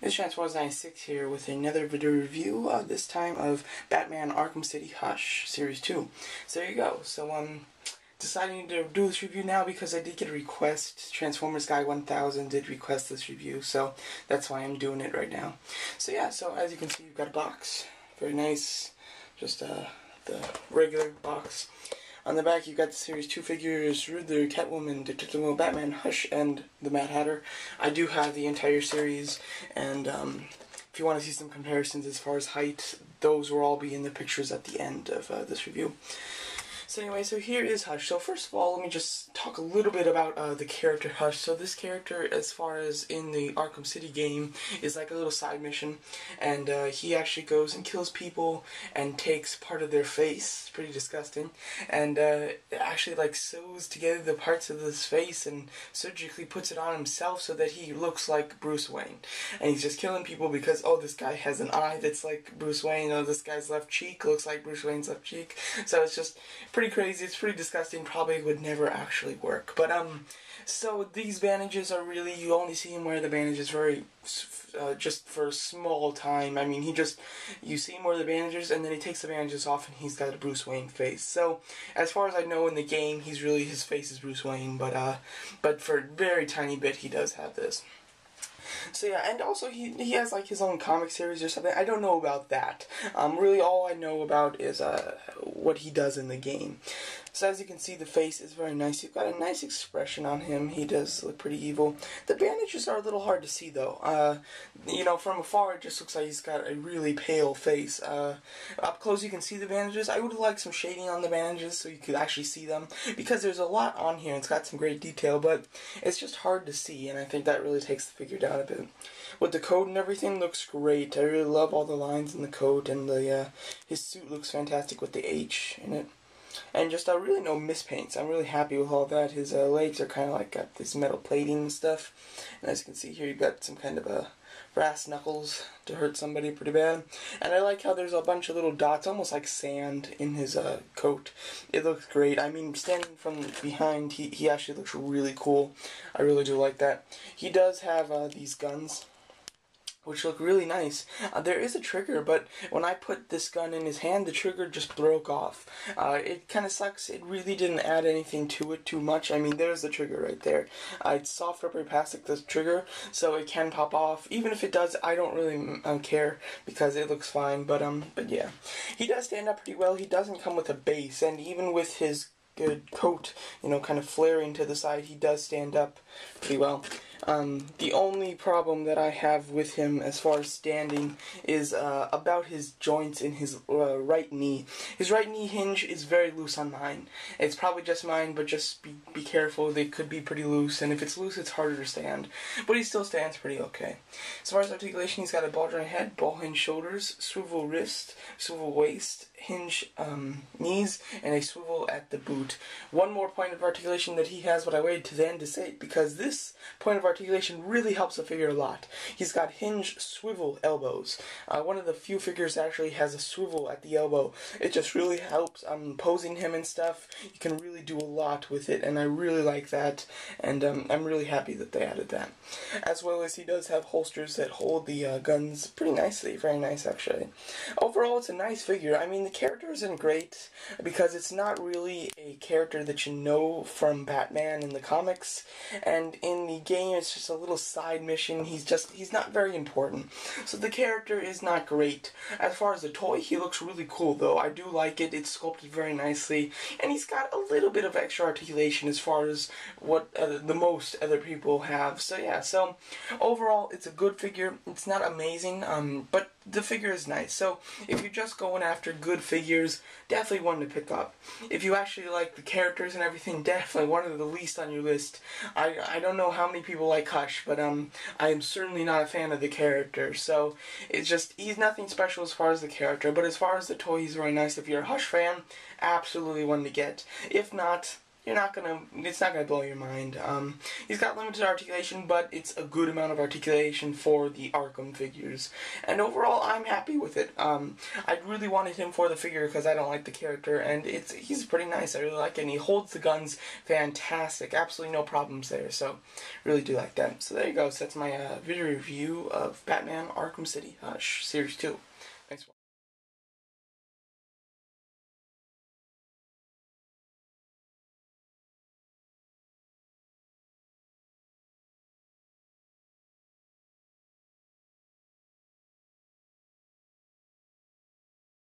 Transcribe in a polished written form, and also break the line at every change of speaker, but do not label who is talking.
This Transformers 96 here with another video review, this time of Batman Arkham City Hush Series 2. So there you go. So deciding to do this review now because I did get a request. Transformers Guy 1000 did request this review, so that's why I'm doing it right now. So yeah, so as you can see, you've got a box. Very nice. Just the regular box. On the back, you've got the Series 2 figures, Riddler, Catwoman, Detective Batman, Hush, and the Mad Hatter. I do have the entire series, and if you want to see some comparisons as far as height, those will all be in the pictures at the end of this review. So anyway, so here is Hush. So first of all, let me just talk a little bit about the character Hush. So this character, as far as in the Arkham City game, is like a little side mission, and he actually goes and kills people and takes part of their face. It's pretty disgusting, and actually like sews together the parts of his face and surgically puts it on himself so that he looks like Bruce Wayne. And he's just killing people because, oh, this guy has an eye that's like Bruce Wayne, oh, this guy's left cheek looks like Bruce Wayne's left cheek. So it's just pretty crazy. It's pretty disgusting. Probably would never actually work. But so these bandages are really, you only see him wear the bandages very just for a small time. I mean, you see him wear the bandages and then he takes the bandages off and he's got a Bruce Wayne face. So as far as I know in the game, his face is Bruce Wayne, but for a very tiny bit he does have this. So yeah, and also he has like his own comic series or something. I don't know about that. Really all I know about is what he does in the game. So as you can see, the face is very nice. You've got a nice expression on him. He does look pretty evil. The bandages are a little hard to see though. You know, from afar it just looks like he's got a really pale face. Up close you can see the bandages. I would have liked some shading on the bandages so you could actually see them, because there's a lot on here. It's got some great detail, but it's just hard to see, and I think that really takes the figure down a bit. With the coat and everything, looks great. I really love all the lines in the coat, and his suit looks fantastic with the H in it. And just really no mispaints. I'm really happy with all that. His legs are kind of like got this metal plating and stuff. And as you can see here, you've got some kind of brass knuckles to hurt somebody pretty bad. And I like how there's a bunch of little dots, almost like sand, in his coat. It looks great. I mean, standing from behind, he actually looks really cool. I really do like that. He does have these guns, which look really nice. There is a trigger, but when I put this gun in his hand, the trigger just broke off. It kind of sucks. It really didn't add anything to it too much. I mean, there's the trigger right there. It's soft rubber plastic, the trigger, so it can pop off. Even if it does, I don't really care because it looks fine. But yeah, he does stand up pretty well. He doesn't come with a base, and even with his good coat, you know, kind of flaring to the side, he does stand up pretty well. The only problem that I have with him as far as standing is about his joints in his right knee. His right knee hinge is very loose on mine. It's probably just mine, but just be careful. They could be pretty loose, and if it's loose, it's harder to stand. But he still stands pretty okay. As far as articulation, he's got a ball joint head, ball hinge shoulders, swivel wrist, swivel waist, hinge knees, and a swivel at the boot. One more point of articulation that he has, but I waited to the end to say it, because this point of articulation really helps the figure a lot. He's got hinge swivel elbows. One of the few figures that actually has a swivel at the elbow. It just really helps posing him and stuff. You can really do a lot with it, and I really like that, and I'm really happy that they added that. As well as he does have holsters that hold the guns pretty nicely. Very nice, actually. Overall, it's a nice figure. I mean, the character isn't great because it's not really a character that you know from Batman in the comics, and in the game it's just a little side mission. He's not very important. So the character is not great. As far as the toy, he looks really cool though. I do like it. It's sculpted very nicely, and he's got a little bit of extra articulation as far as what the most other people have. So yeah, so overall it's a good figure. It's not amazing, but the figure is nice. So if you're just going after good figures, definitely one to pick up. If you actually like the characters and everything, definitely one of the least on your list. I don't know how many people like Hush, but I am certainly not a fan of the character. So it's just, he's nothing special as far as the character, but as far as the toy, he's very nice. If you're a Hush fan, absolutely one to get. If not, it's not gonna blow your mind. He's got limited articulation, but it's a good amount of articulation for the Arkham figures. And overall, I'm happy with it. I really wanted him for the figure because I don't like the character, and he's pretty nice. I really like it, and he holds the guns fantastic. Absolutely no problems there, so really do like that. So there you go. So that's my video review of Batman Arkham City Hush Series 2. Thanks for watching.